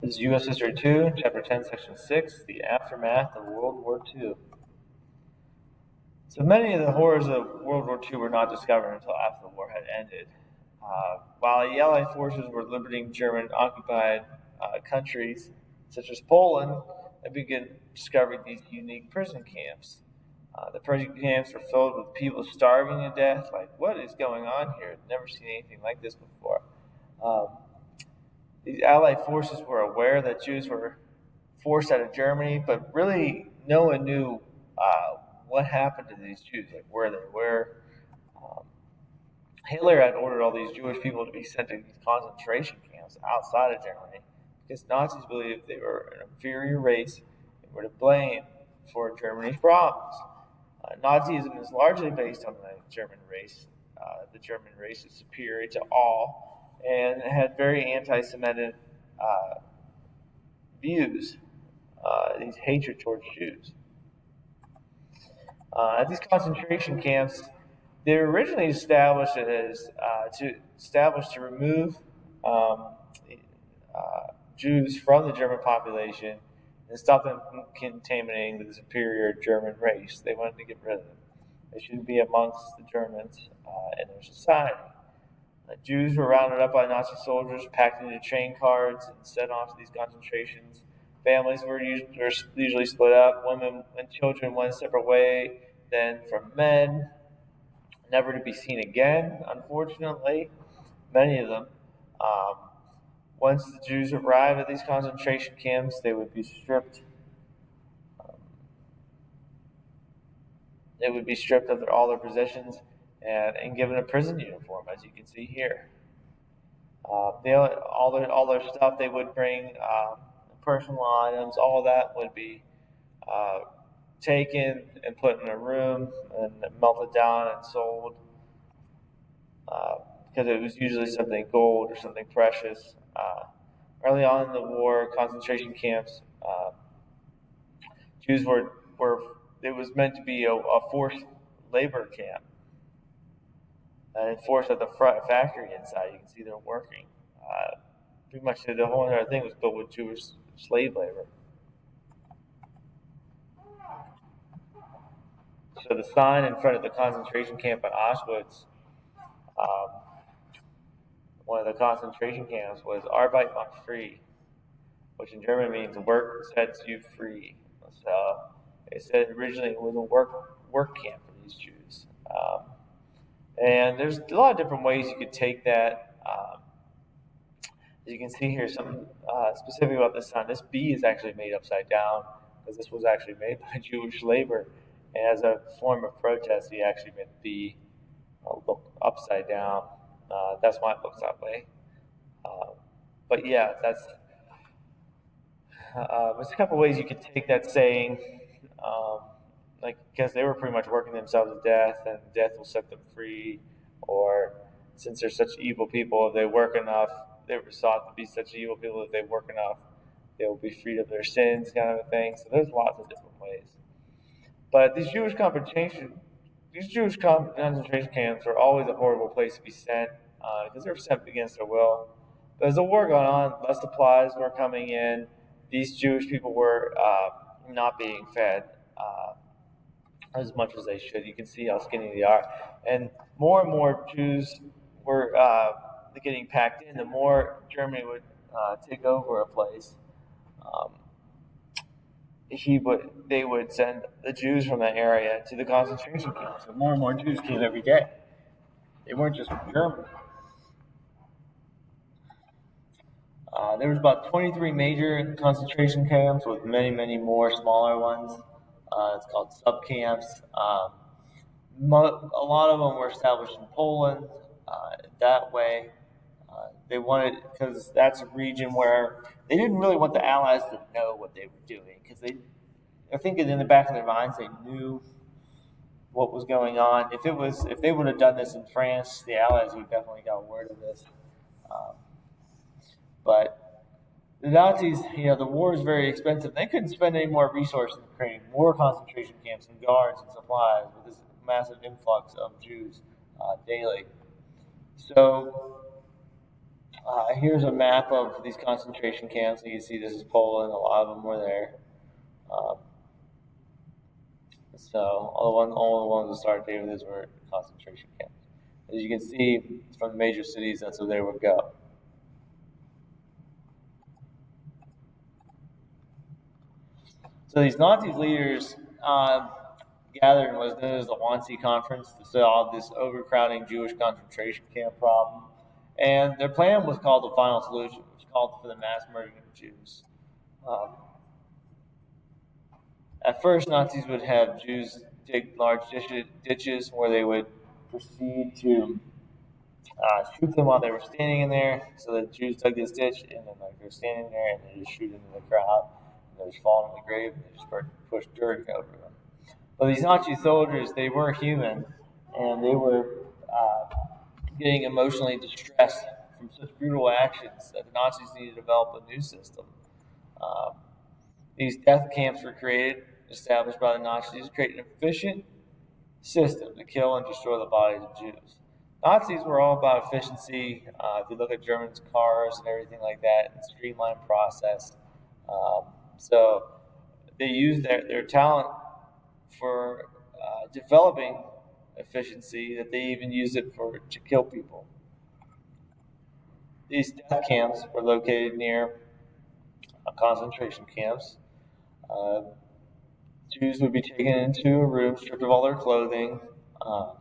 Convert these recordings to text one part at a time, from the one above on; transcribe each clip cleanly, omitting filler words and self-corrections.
This is U.S. History 2, Chapter 10, Section 6, The Aftermath of World War II. So many of the horrors of World War II were not discovered until after the war had ended. While the Allied forces were liberating German-occupied countries, such as Poland, they began discovering these unique prison camps. The prison camps were filled with people starving to death. Like, what is going on here? I've never seen anything like this before. Um, these Allied forces were aware that Jews were forced out of Germany, but really no one knew uh, what happened to these Jews, like where they were. Um, Hitler had ordered all these Jewish people to be sent to these concentration camps outside of Germany because Nazis believed they were an inferior race and were to blame for Germany's problems. Nazism is largely based on the German race. The German race is superior to all and had very anti-Semitic uh, views, these hatred towards Jews. At these concentration camps, they were originally established to remove um, Jews from the German population and stop them from contaminating the superior German race. They wanted to get rid of them. They shouldn't be amongst the Germans in their society. Jews were rounded up by Nazi soldiers, packed into train cars, and sent off to these concentrations. Families were usually split up. Women and children went a separate way than from men, never to be seen again, unfortunately, many of them. Um, Once the Jews arrived at these concentration camps, they would be stripped. Um, they would be stripped of all their possessions and given a prison uniform, as you can see here. All their stuff they would bring, personal items, all of that would be uh, taken and put in a room and melted down and sold uh, because it was usually something gold or something precious. Early on in the war, concentration camps, Jews were it was meant to be a forced labor camp. And forced at the front factory inside. You can see they're working. Pretty much the whole entire thing was built with Jewish slave labor. So the sign in front of the concentration camp at Auschwitz, um, one of the concentration camps, was Arbeit macht frei, which in German means work sets you free. So it said originally it was a work camp for these Jews. And there's a lot of different ways you could take that. As you can see here, something specific about this sign. This B is actually made upside down because this was actually made by Jewish labor. And as a form of protest, he actually made the B look upside down. That's why it looks that way. But yeah, there's a couple ways you could take that saying, like because they were pretty much working themselves to death, and death will set them free, or since they're such evil people, if they work enough, they were thought to be such evil people. If they work enough, they will be freed of their sins, kind of a thing. So there's lots of different ways. But these Jewish concentration camps were always a horrible place to be sent because they were sent against their will. But as the war went on, less supplies were coming in. These Jewish people were not being fed as much as they should. You can see how skinny they are. And more Jews were getting packed in, the more Germany would take over a place. Um, they would send the Jews from that area to the concentration camps. So more and more Jews came every day. They weren't just from Germany. There was about 23 major concentration camps with many more smaller ones. It's called subcamps. A lot of them were established in Poland. That way, they wanted because that's a region where they didn't really want the Allies to know what they were doing because I think in the back of their minds they knew what was going on. If they would have done this in France, the Allies would definitely got word of this. Um, but the Nazis, the war is very expensive. They couldn't spend any more resources creating more concentration camps and guards and supplies with this massive influx of Jews daily. So Here's a map of these concentration camps. You can see this is Poland. A lot of them were there. Um, so all the ones that started dating this were concentration camps. As you can see from the major cities, that's where they would go. So these Nazi leaders gathered in what was known as the Wannsee Conference to solve this overcrowding Jewish concentration camp problem. And their plan was called the Final Solution, which called for the mass murdering of Jews. Um, at first, Nazis would have Jews dig large ditches where they would proceed to shoot them while they were standing in there. So the Jews dug this ditch, and then they're standing there, and they just shoot into the crowd. And they just fall in the grave, and they just push dirt over them. But these Nazi soldiers, they were human, and they were uh, getting emotionally distressed from such brutal actions that the Nazis needed to develop a new system. Um, these death camps were established by the Nazis to create an efficient system to kill and destroy the bodies of Jews. Nazis were all about efficiency. If you look at Germans' cars and everything like that, and streamlined process. Um, so they used their talent for developing efficiency that they even used it to kill people. These death camps were located near concentration camps. Uh, Jews would be taken into a room, stripped of all their clothing. Uh,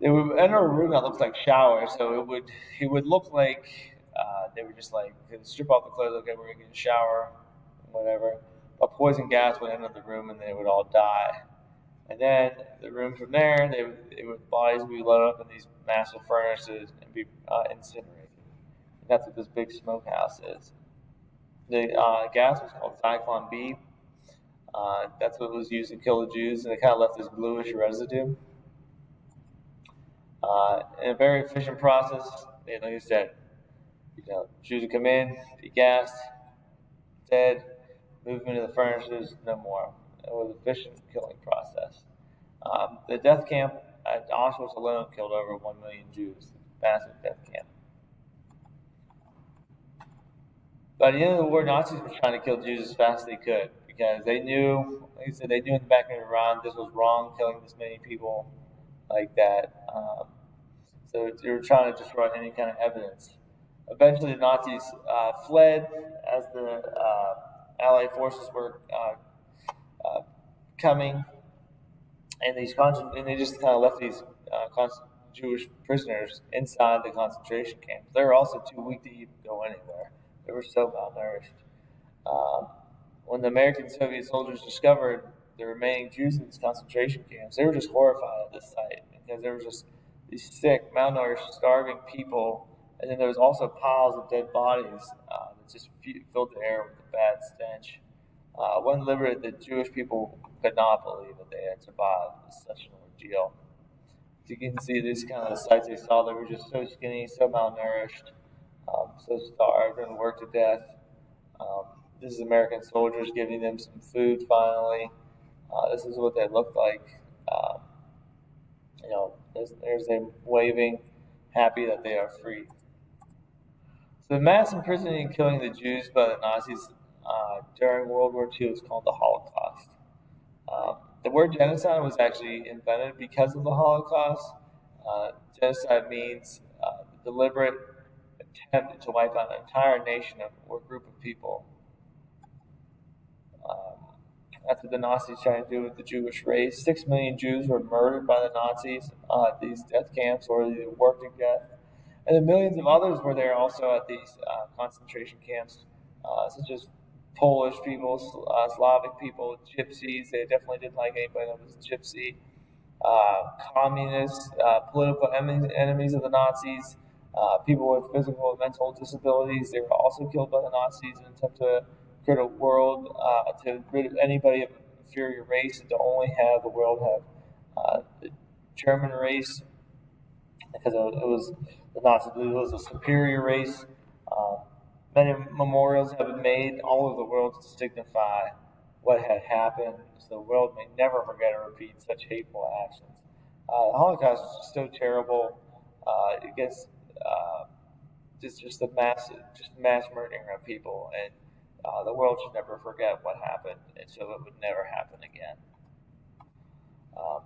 they would enter a room that looks like showers, so it would look like they were just like strip off the clothes. Okay, we're gonna get a shower, whatever. A poison gas would enter the room, and they would all die. And then the room from there, bodies would be loaded up in these massive furnaces and be incinerated. And that's what this big smokehouse is. The gas was called Zyklon B. That's what was used to kill the Jews, and it kind of left this bluish residue. In a very efficient process, like I said, Jews would come in, be gassed, dead, move them into the furnaces, no more. It was an efficient killing process. The death camp at Auschwitz alone killed over 1 million Jews. Massive death camp. By the end of the war, Nazis were trying to kill Jews as fast as they could because they knew, like I said, they knew in the back of their mind this was wrong, killing this many people like that. So they were trying to destroy any kind of evidence. Eventually, the Nazis fled as the Allied forces were coming, and they just kind of left these Jewish prisoners inside the concentration camps. They were also too weak to even go anywhere. They were so malnourished. Um, when the American Soviet soldiers discovered the remaining Jews in these concentration camps, they were just horrified at this sight because there was just these sick, malnourished, starving people, and then there was also piles of dead bodies that just filled the air with a bad stench. When liberated, the Jewish people could not believe that they had survived such an ordeal. As you can see, these kind of the sights they saw, they were just so skinny, so malnourished, so starved and worked to death. Um, this is American soldiers giving them some food finally. This is what they looked like. Um, there's them waving, happy that they are free. So the mass imprisoning and killing the Jews by the Nazis during World War II is called the Holocaust. The word genocide was actually invented because of the Holocaust. Genocide means the deliberate attempt to wipe out an entire nation or group of people. Um, that's what the Nazis tried to do with the Jewish race. 6 million Jews were murdered by the Nazis at these death camps or they worked to death. And then millions of others were there also at these concentration camps, such as Polish people, Slavic people, gypsies. They definitely didn't like anybody that was a gypsy. Communists, political enemies of the Nazis, people with physical and mental disabilities. They were also killed by the Nazis in an attempt to create a world to get rid of anybody of inferior race and to only have the world have the German race because it was the Nazis. It was a superior race. Um, Many memorials have been made all over the world to signify what had happened, so the world may never forget or repeat such hateful actions. The Holocaust is so terrible. It gets It's just mass murdering of people, and the world should never forget what happened, and so it would never happen again. Um,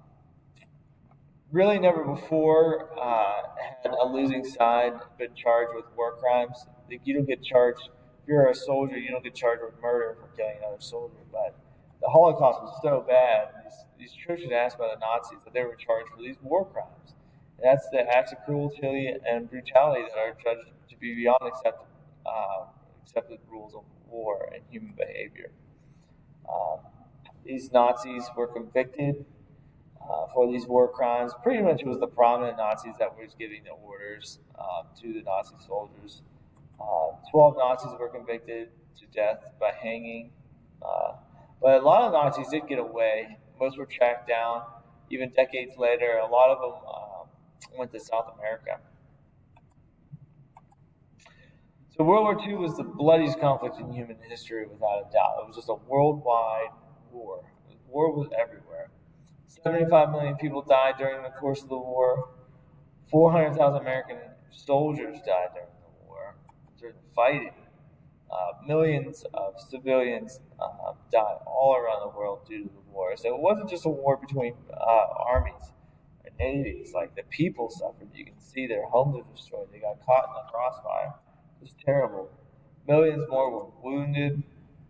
Really, never before had a losing side been charged with war crimes. Like, you don't get charged if you're a soldier. You don't get charged with murder for killing another soldier. But the Holocaust was so bad. These churches asked by the Nazis that they were charged for these war crimes. And that's the acts of cruelty and brutality that are judged to be beyond accepted rules of war and human behavior. Um, these Nazis were convicted for these war crimes. Pretty much it was the prominent Nazis that was giving the orders to the Nazi soldiers. 12 Nazis were convicted to death by hanging. Uh, but a lot of Nazis did get away. Most were tracked down. Even decades later, a lot of them went to South America. So World War II was the bloodiest conflict in human history, without a doubt. It was just a worldwide war. War was everywhere. 75 million people died during the course of the war. 400,000 American soldiers died during the war, during the fighting. Millions of civilians died all around the world due to the war. So it wasn't just a war between armies and navies. Like, the people suffered. You can see their homes were destroyed. They got caught in the crossfire. It was terrible. Millions more were wounded.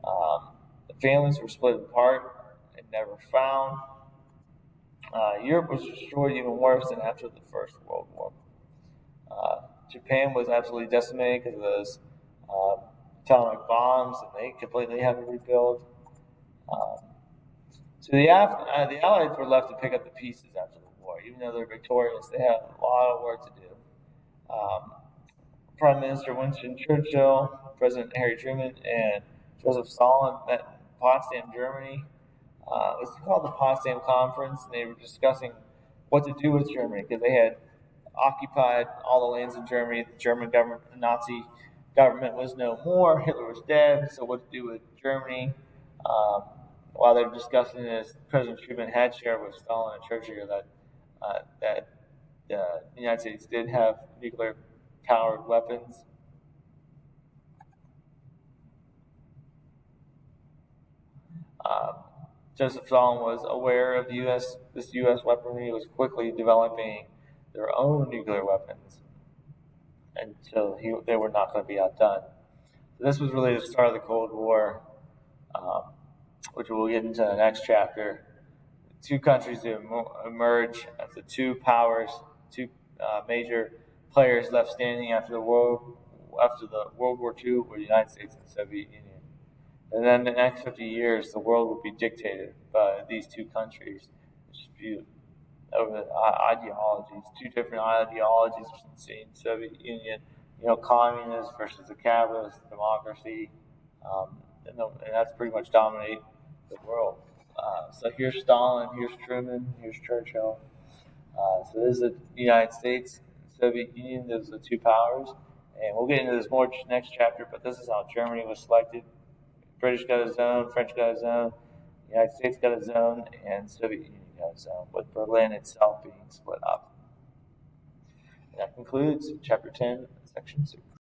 The families were split apart and never found. Europe was destroyed even worse than after the First World War. Japan was absolutely decimated because of those atomic bombs, and they completely had to rebuild. Um, so the Allies were left to pick up the pieces after the war. Even though they're victorious, they had a lot of work to do. Prime Minister Winston Churchill, President Harry Truman, and Joseph Stalin met in Potsdam, Germany. It's called the Potsdam Conference, and they were discussing what to do with Germany because they had occupied all the lands in Germany. The German government, the Nazi government, was no more. Hitler was dead. So what to do with Germany? Um, while they were discussing this, President Truman had shared with Stalin and Churchill that the United States did have nuclear-powered weapons. Um, Joseph Stalin was aware of this U.S. weaponry was quickly developing their own nuclear weapons, and so they were not going to be outdone. So this was really the start of the Cold War, um, which we'll get into the next chapter. Two countries to emerge as the two powers, two major players left standing after the World War II were the United States and the Soviet Union. And then the next 50 years, the world would be dictated by these two countries' dispute over ideologies, two different ideologies between the Soviet Union, communist versus the capitalist democracy, and that's pretty much dominate the world. So here's Stalin, here's Truman, here's Churchill. So this is the United States, Soviet Union. Those are the two powers, and we'll get into this more next chapter. But this is how Germany was selected. British got a zone, French got a zone, United States got a zone, and Soviet Union got a zone, with Berlin itself being split up. And that concludes Chapter 10, Section 6.